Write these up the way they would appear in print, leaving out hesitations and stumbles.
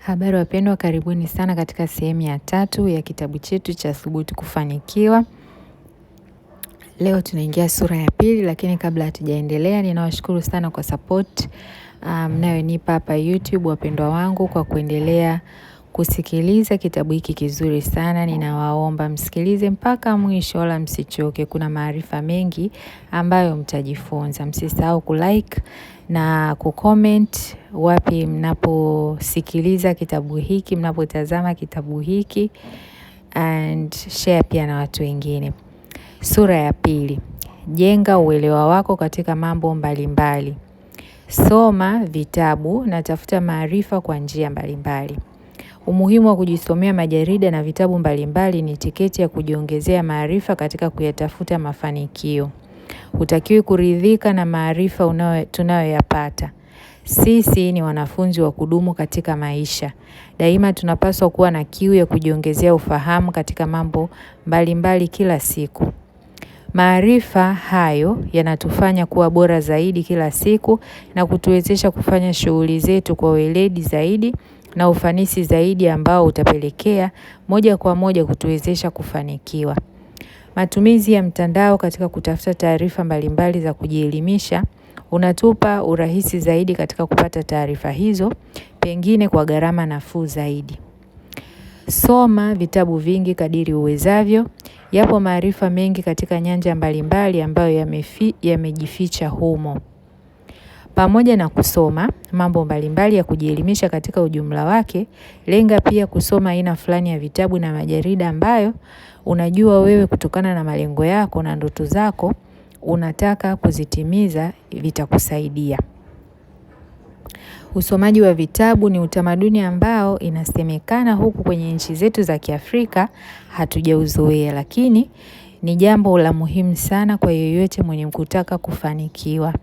Habari wapendwa, karibuni sana katika sehemu ya 3 ya kitabu chetu cha Thubutu Kufanikiwa. Leo tunaingia sura ya 2, lakini kabla hatujaendelea ninawashukuru sana kwa support mnayonipa hapa YouTube, wapendwa wangu, kwa kuendelea kusikiliza kitabu hiki kizuri sana. Ninawaomba msikilize mpaka mwisho, wala msichoke. Kuna maarifa mengi ambayo mtajifunza. Msisahau kulike na kucomment wapi mnaposikiliza kitabu hiki, mnapotazama kitabu hiki, and share pia na watu wengine. Sura ya 2. Jenga uelewa wako katika mambo mbalimbali. Soma vitabu na tafuta maarifa kwa njia mbalimbali. Umuhimu wa kujisomea majarida na vitabu mbalimbali ni tiketi ya kujiongezea maarifa katika kuyatafuta mafanikio. Hutakiwi kuridhika na maarifa tunayoyapata. Sisi ni wanafunzi wa kudumu katika maisha. Daima tunapaswa kuwa na kiu ya kujiongezea ufahamu katika mambo mbalimbali kila siku. Maarifa hayo yanatufanya kuwa bora zaidi kila siku na kutuwezesha kufanya shughuli zetu kwa weledi zaidi na ufanisi zaidi, ambao utapelekea moja kwa moja kutuwezesha kufanikiwa. Matumizi ya mtandao katika kutafuta taarifa mbalimbali za kujielimisha unatupa urahisi zaidi katika kupata taarifa hizo, pengine kwa gharama nafuu zaidi. Soma vitabu vingi kadiri uwezavyo. Yapo maarifa mengi katika nyanja mbalimbali ambayo yamejificha humo. Pamoja na kusoma mambo mbalimbali ya kujielimisha katika ujumla wake, lenga pia kusoma aina fulani ya vitabu na majarida ambayo unajua wewe, kutokana na malengo yako na ndoto zako, unataka kuzitimiza, vitakusaidia. Usomaji wa vitabu ni utamaduni ambao inasemekana huku kwenye nchi zetu za Kiafrika hatujauzoea, lakini ni jambo la muhimu sana kwa yeyote mwenye kutaka kufanikiwa.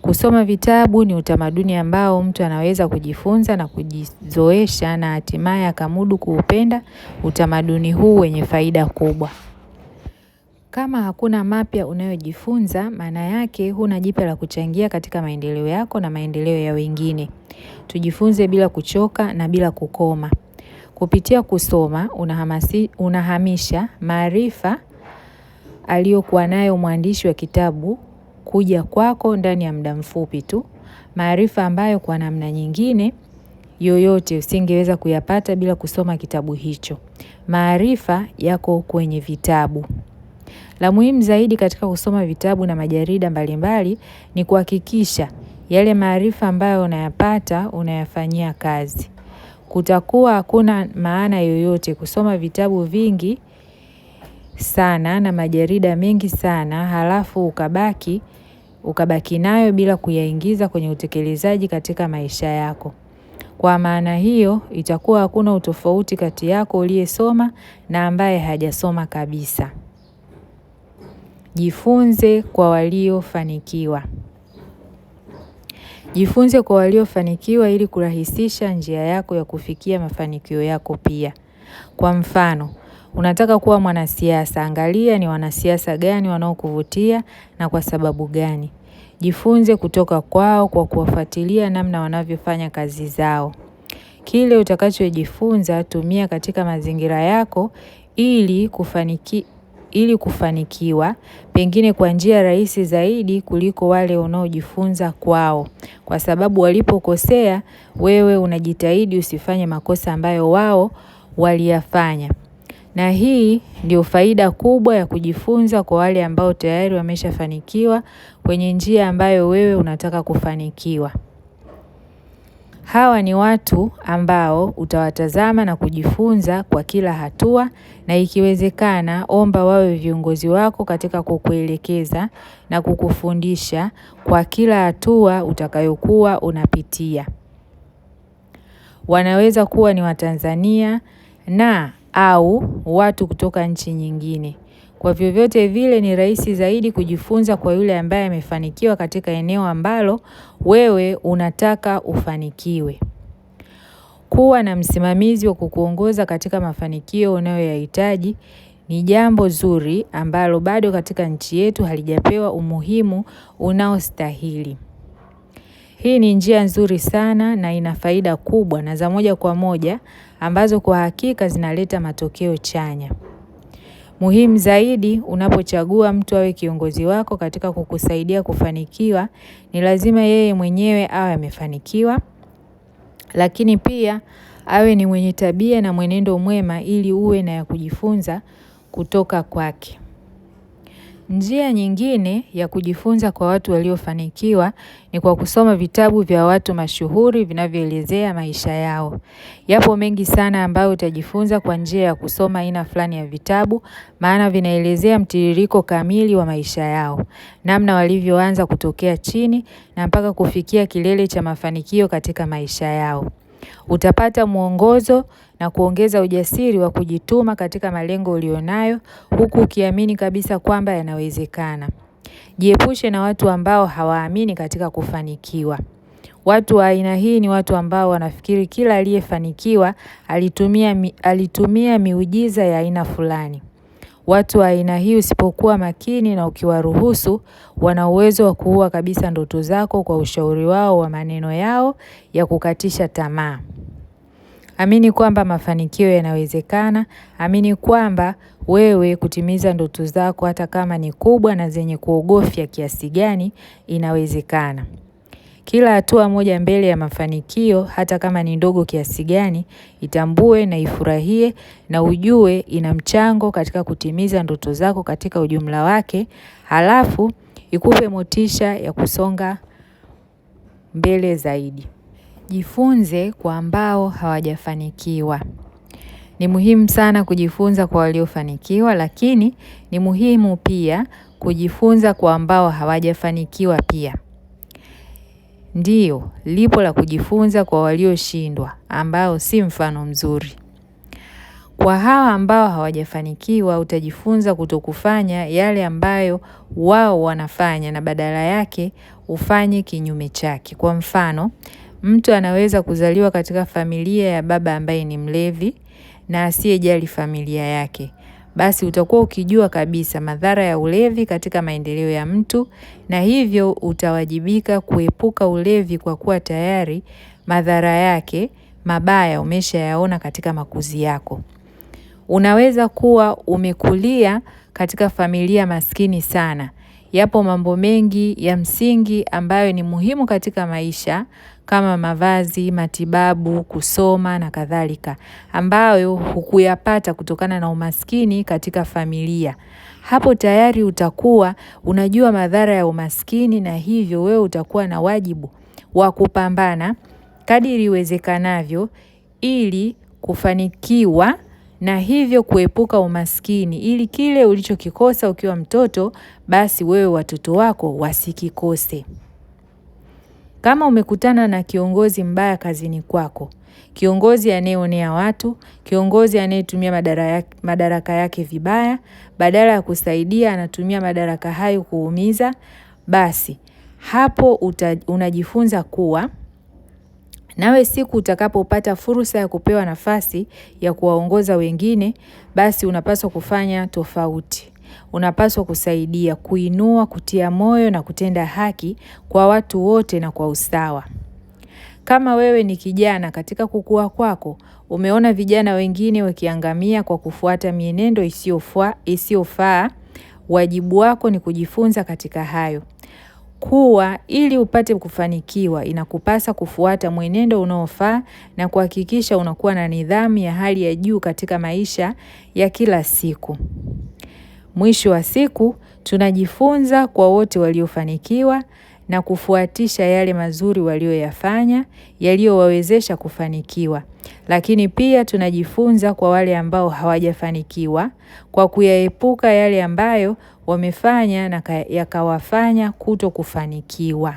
Kusoma vitabu ni utamaduni ambao mtu anaweza kujifunza na kujizoesha na hatimaye akamudu kuupenda utamaduni huu wenye faida kubwa. Kama hakuna mapya unayojifunza, maana yake huna jipya la kuchangia katika maendeleo yako na maendeleo ya wengine. Tujifunze bila kuchoka na bila kukoma. Kupitia kusoma unahamisha maarifa aliyokuwa nayo mwandishi wa kitabu kuja kwako ndani ya muda mfupi tu. Maarifa ambayo kwa namna nyingine yoyote usingeweza kuyapata bila kusoma kitabu hicho. Maarifa yako kwenye vitabu. La muhimu zaidi katika kusoma vitabu na majarida mbalimbali ni kuhakikisha yale maarifa ambayo unayapata unayafanyia kazi. Kutakuwa hakuna maana yoyote kusoma vitabu vingi sana na majarida mengi sana, halafu ukabaki nayo bila kuyaingiza kwenye utekelezaji katika maisha yako. Kwa maana hiyo, itakuwa hakuna utofauti kati yako uliyesoma na ambaye hajasoma kabisa. Jifunze kwa waliofanikiwa. Jifunze kwa waliofanikiwa ili kurahisisha njia yako ya kufikia mafanikio yako pia. Kwa mfano, unataka kuwa mwanasiasa, angalia ni wanasiasa gani wanaokuvutia na kwa sababu gani. Jifunze kutoka kwao kwa kuwafuatilia namna wanavyofanya kazi zao. Kile utakachojifunza tumia katika mazingira yako ili kufanikiwa, pengine kwa njia rahisi zaidi kuliko wale unaojifunza kwao. Kwa sababu walipokosea, wewe unajitahidi usifanye makosa ambayo wao waliyafanya. Na hii ndio faida kubwa ya kujifunza kwa wale ambao tayari wameshafanikiwa kwenye njia ambayo wewe unataka kufanikiwa. Hawa ni watu ambao utawatazama na kujifunza kwa kila hatua, na ikiwezekana omba wawe viongozi wako katika kukuelekeza na kukufundisha kwa kila hatua utakayokuwa unapitia. Wanaweza kuwa ni Watanzania au watu kutoka nchi nyingine. Kwa vyovyote vile ni rahisi zaidi kujifunza kwa yule ambaye amefanikiwa katika eneo ambalo wewe unataka ufanikiwe. Kuwa na msimamizi wa kukuongoza katika mafanikio unayoyahitaji ni jambo zuri ambalo bado katika nchi yetu halijapewa umuhimu unaostahili. Hii ni njia nzuri sana na ina faida kubwa na za moja kwa moja ambazo kwa hakika zinaleta matokeo chanya. Muhimu zaidi, unapochagua mtu awe kiongozi wako katika kukusaidia kufanikiwa, ni lazima yeye mwenyewe awe amefanikiwa, lakini pia awe ni mwenye tabia na mwenendo mwema ili uwe na ya kujifunza kutoka kwake. Njia nyingine ya kujifunza kwa watu waliofanikiwa ni kwa kusoma vitabu vya watu mashuhuri vinavyoelezea maisha yao. Yapo mengi sana ambayo utajifunza kwa njia ya kusoma aina fulani ya vitabu, maana vinaelezea mtiririko kamili wa maisha yao. Namna walivyoanza kutokea chini na mpaka kufikia kilele cha mafanikio katika maisha yao. Utapata mwongozo na kuongeza ujasiri wa kujituma katika malengo ulionayo, huku ukiamini kabisa kwamba yanawezekana. Jiepushe na watu ambao hawaamini katika kufanikiwa. Watu wa aina hii ni watu ambao wanafikiri kila aliyefanikiwa alitumia miujiza ya aina fulani. Watu wa aina hii usipokuwa makini na ukiwaruhusu, wana uwezo wa kuua kabisa ndoto zako kwa ushauri wao wa maneno yao ya kukatisha tamaa. Amini kwamba mafanikio yanawezekana. Amini kwamba wewe kutimiza ndoto zako hata kama ni kubwa na zenye kuogofya kiasi gani inawezekana. Kila hatua moja mbele ya mafanikio hata kama ni ndogo kiasi gani, itambue na ifurahie na ujue ina mchango katika kutimiza ndoto zako katika ujumla wake, halafu ikupe motisha ya kusonga mbele zaidi. Jifunze kwa ambao hawajafanikiwa. Ni muhimu sana kujifunza kwa waliofanikiwa, lakini ni muhimu pia kujifunza kwa ambao hawajafanikiwa pia. Ndiyo, lipo la kujifunza kwa walioshindwa, ambao si mfano mzuri. Kwa hawa ambao hawajafanikiwa, utajifunza kutokufanya yale ambayo wao wanafanya na badala yake ufanye kinyume chake. Kwa mfano, mtu anaweza kuzaliwa katika familia ya baba ambaye ni mlevi na asiyejali familia yake. Basi utakuwa ukijua kabisa madhara ya ulevi katika maendeleo ya mtu, na hivyo utawajibika kuepuka ulevi kwa kuwa tayari madhara yake mabaya umeshayaona katika makuzi yako. Unaweza kuwa umekulia katika familia maskini sana. Yapo mambo mengi ya msingi ambayo ni muhimu katika maisha, kama mavazi, matibabu, kusoma na kadhalika, ambayo hukuyapata kutokana na umaskini katika familia. Hapo tayari utakuwa unajua madhara ya umaskini, na hivyo wewe utakuwa na wajibu wa kupambana kadiri iwezekanavyo ili kufanikiwa, na hivyo kuepuka umaskini, ili kile ulichokikosa ukiwa mtoto basi wewe watoto wako wasikikose. Kama umekutana na kiongozi mbaya kazini kwako, kiongozi anayeonea watu, kiongozi anayetumia madaraka yake vibaya, badala ya kusaidia anatumia madaraka hayo kuumiza, basi hapo unajifunza kuwa nawe siku utakapopata fursa ya kupewa nafasi ya kuwaongoza wengine, basi unapaswa kufanya tofauti. Unapaswa kusaidia, kuinua, kutia moyo na kutenda haki kwa watu wote na kwa usawa. Kama wewe ni kijana, katika kukua kwako, umeona vijana wengine wakiangamia kwa kufuata mienendo isiyofaa, wajibu wako ni kujifunza katika hayo. Kuwa ili upate kufanikiwa inakupasa kufuata mwenendo unaofaa na kuhakikisha unakuwa na nidhamu ya hali ya juu katika maisha ya kila siku. Mwisho wa siku tunajifunza kwa wote waliofanikiwa na kufuatisha yale mazuri walioyafanya yaliyowawezesha kufanikiwa. Lakini pia tunajifunza kwa wale ambao hawajafanikiwa kwa kuyaepuka yale ambayo wamefanya na yakawafanya kutokufanikiwa.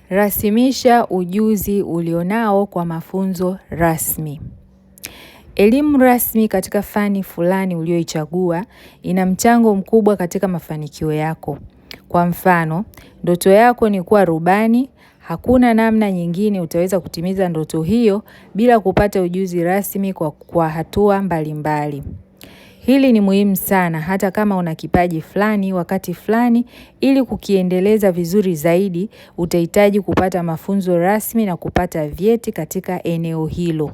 Rasimisha ujuzi ulionao kwa mafunzo rasmi. Elimu rasmi katika fani fulani ulioichagua ina mchango mkubwa katika mafanikio yako. Kwa mfano, ndoto yako ni kuwa rubani. Hakuna namna nyingine utaweza kutimiza ndoto hiyo bila kupata ujuzi rasmi kwa hatua mbalimbali. Hili ni muhimu sana hata kama una kipaji fulani wakati fulani, ili kukiendeleza vizuri zaidi utahitaji kupata mafunzo rasmi na kupata vyeti katika eneo hilo.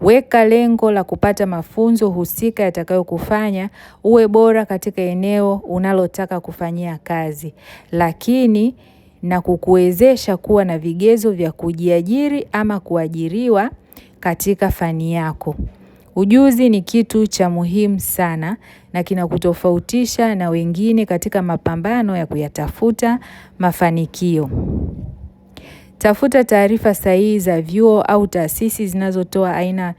Weka lengo la kupata mafunzo husika yatakayokufanya uwe bora katika eneo unalotaka kufanyia kazi, lakini na kukuwezesha kuwa na vigezo vya kujiajiri ama kuajiriwa katika fani yako. Ujuzi ni kitu cha muhimu sana na kinakutofautisha na wengine katika mapambano ya kuyatafuta mafanikio. Tafuta taarifa sahihi za vyuo au taasisi zinazotoa aina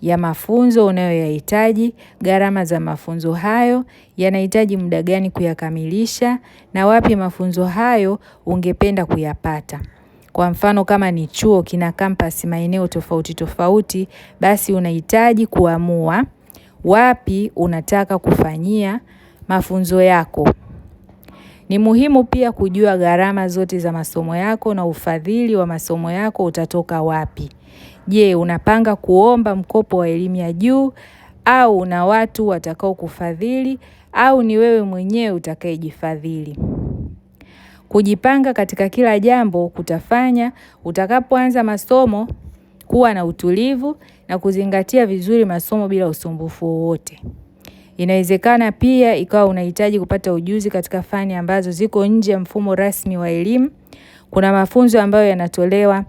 ya mafunzo unayoyahitaji, gharama za mafunzo hayo, yanahitaji muda gani kuyakamilisha, na wapi mafunzo hayo ungependa kuyapata. Kwa mfano kama ni chuo kina kampasi maeneo tofauti tofauti, basi unahitaji kuamua wapi unataka kufanyia mafunzo yako. Ni muhimu pia kujua gharama zote za masomo yako na ufadhili wa masomo yako utatoka wapi. Je, unapanga kuomba mkopo wa elimu ya juu au una watu watakao kufadhili au ni wewe mwenyewe utakayejifadhili? Kujipanga katika kila jambo kutafanya utakapoanza masomo kuwa na utulivu na kuzingatia vizuri masomo bila usumbufu wowote. Inawezekana pia ikawa unahitaji kupata ujuzi katika fani ambazo ziko nje ya mfumo rasmi wa elimu. Kuna mafunzo ambayo yanatolewa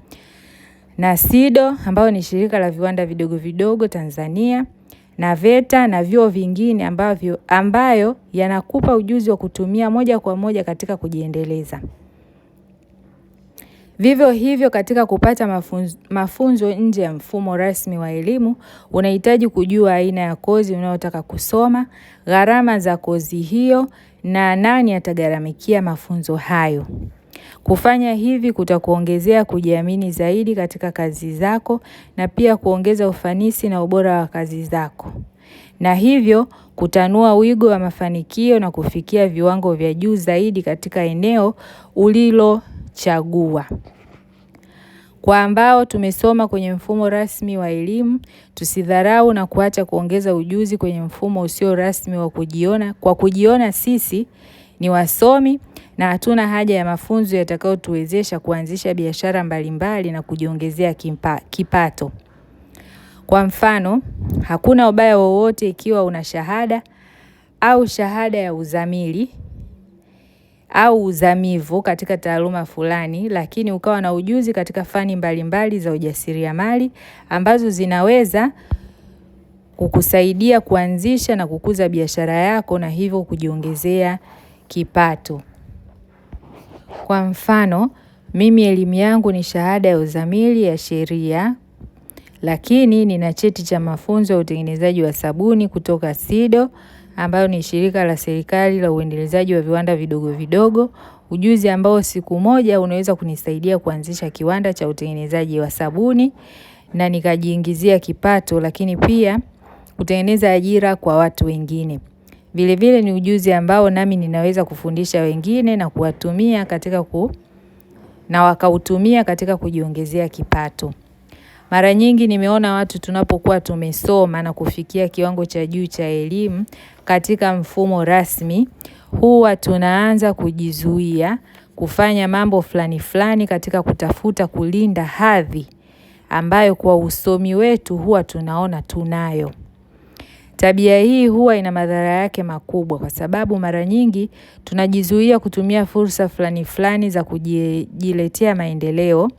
na SIDO ambayo ni shirika la viwanda vidogo vidogo Tanzania, na VETA na vyuo vingine ambayo yanakupa ujuzi wa kutumia moja kwa moja katika kujiendeleza. Vivyo hivyo katika kupata mafunzo nje ya mfumo rasmi wa elimu, unahitaji kujua aina ya kozi unayotaka kusoma, gharama za kozi hiyo na nani atagharamikia mafunzo hayo. Kufanya hivi kutakuongezea kujiamini zaidi katika kazi zako na pia kuongeza ufanisi na ubora wa kazi zako. Na hivyo kutanua wigo wa mafanikio na kufikia viwango vya juu zaidi katika eneo ulilochagua. Kwa ambao tumesoma kwenye mfumo rasmi wa elimu, tusidharau na kuacha kuongeza ujuzi kwenye mfumo usio rasmi wa kujiona sisi ni wasomi na hatuna haja ya mafunzo yatakayotuwezesha kuanzisha biashara mbalimbali na kujiongezea kipato. Kwa mfano, hakuna ubaya wowote ikiwa una shahada au shahada ya uzamili au uzamivu katika taaluma fulani, lakini ukawa na ujuzi katika fani mbalimbali za ujasiriamali ambazo zinaweza kukusaidia kuanzisha na kukuza biashara yako na hivyo kujiongezea kipato. Kwa mfano, mimi elimu yangu ni shahada ya uzamili ya sheria, lakini nina cheti cha mafunzo ya utengenezaji wa sabuni kutoka SIDO ambayo ni shirika la serikali la uendelezaji wa viwanda vidogo vidogo, ujuzi ambao siku moja unaweza kunisaidia kuanzisha kiwanda cha utengenezaji wa sabuni na nikajiingizia kipato, lakini pia kutengeneza ajira kwa watu wengine. Vile vile ni ujuzi ambao nami ninaweza kufundisha wengine na kuwatumia na wakautumia katika kujiongezea kipato. Mara nyingi nimeona watu tunapokuwa tumesoma na kufikia kiwango cha juu cha elimu katika mfumo rasmi, huwa tunaanza kujizuia kufanya mambo fulani katika kutafuta kulinda hadhi ambayo kwa usomi wetu huwa tunaona tunayo. Tabia hii huwa ina madhara yake makubwa kwa sababu mara nyingi tunajizuia kutumia fursa fulani za kujiletea maendeleo,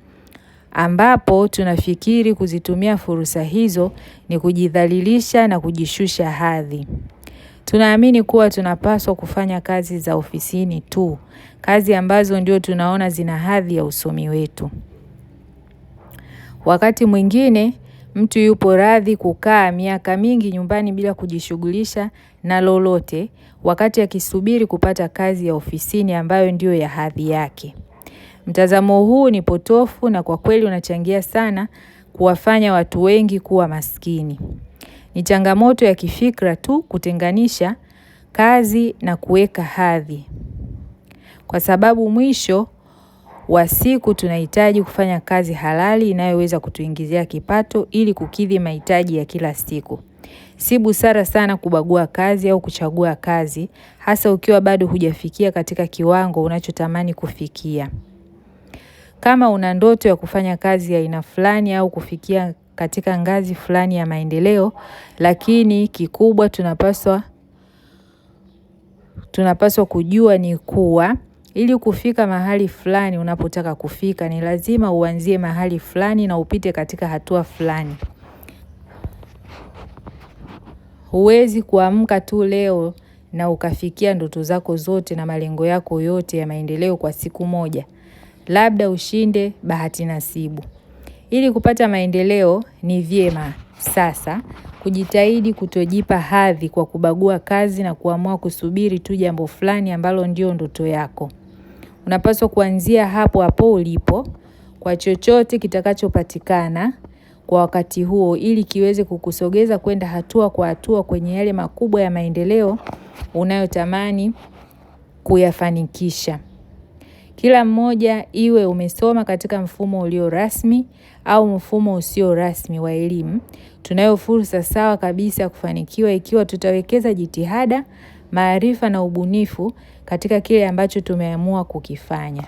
ambapo tunafikiri kuzitumia fursa hizo ni kujidhalilisha na kujishusha hadhi. Tunaamini kuwa tunapaswa kufanya kazi za ofisini tu, kazi ambazo ndio tunaona zina hadhi ya usomi wetu. Wakati mwingine mtu yupo radhi kukaa miaka mingi nyumbani bila kujishughulisha na lolote wakati akisubiri kupata kazi ya ofisini ambayo ndio ya hadhi yake. Mtazamo huu ni potofu na kwa kweli unachangia sana kuwafanya watu wengi kuwa maskini. Ni changamoto ya kifikra tu kutenganisha kazi na kuweka hadhi. Kwa sababu mwisho wa siku tunahitaji kufanya kazi halali inayoweza kutuingizia kipato ili kukidhi mahitaji ya kila siku. Si busara sana kubagua kazi au kuchagua kazi, hasa ukiwa bado hujafikia katika kiwango unachotamani kufikia. Kama una ndoto ya kufanya kazi ya aina fulani au kufikia katika ngazi fulani ya maendeleo, lakini kikubwa tunapaswa kujua ni kuwa ili kufika mahali fulani unapotaka kufika ni lazima uanzie mahali fulani na upite katika hatua fulani. Huwezi kuamka tu leo na ukafikia ndoto zako zote na malengo yako yote ya maendeleo kwa siku moja. Labda ushinde bahati nasibu. Ili kupata maendeleo ni vyema sasa kujitahidi kutojipa hadhi kwa kubagua kazi na kuamua kusubiri tu jambo fulani ambalo ndio ndoto yako. Unapaswa kuanzia hapo ulipo kwa chochote kitakachopatikana kwa wakati huo ili kiweze kukusogeza kwenda hatua kwa hatua kwenye yale makubwa ya maendeleo unayotamani kuyafanikisha. Kila mmoja iwe umesoma katika mfumo ulio rasmi au mfumo usio rasmi wa elimu, tunayo fursa sawa kabisa kufanikiwa ikiwa tutawekeza jitihada, maarifa na ubunifu katika kile ambacho tumeamua kukifanya.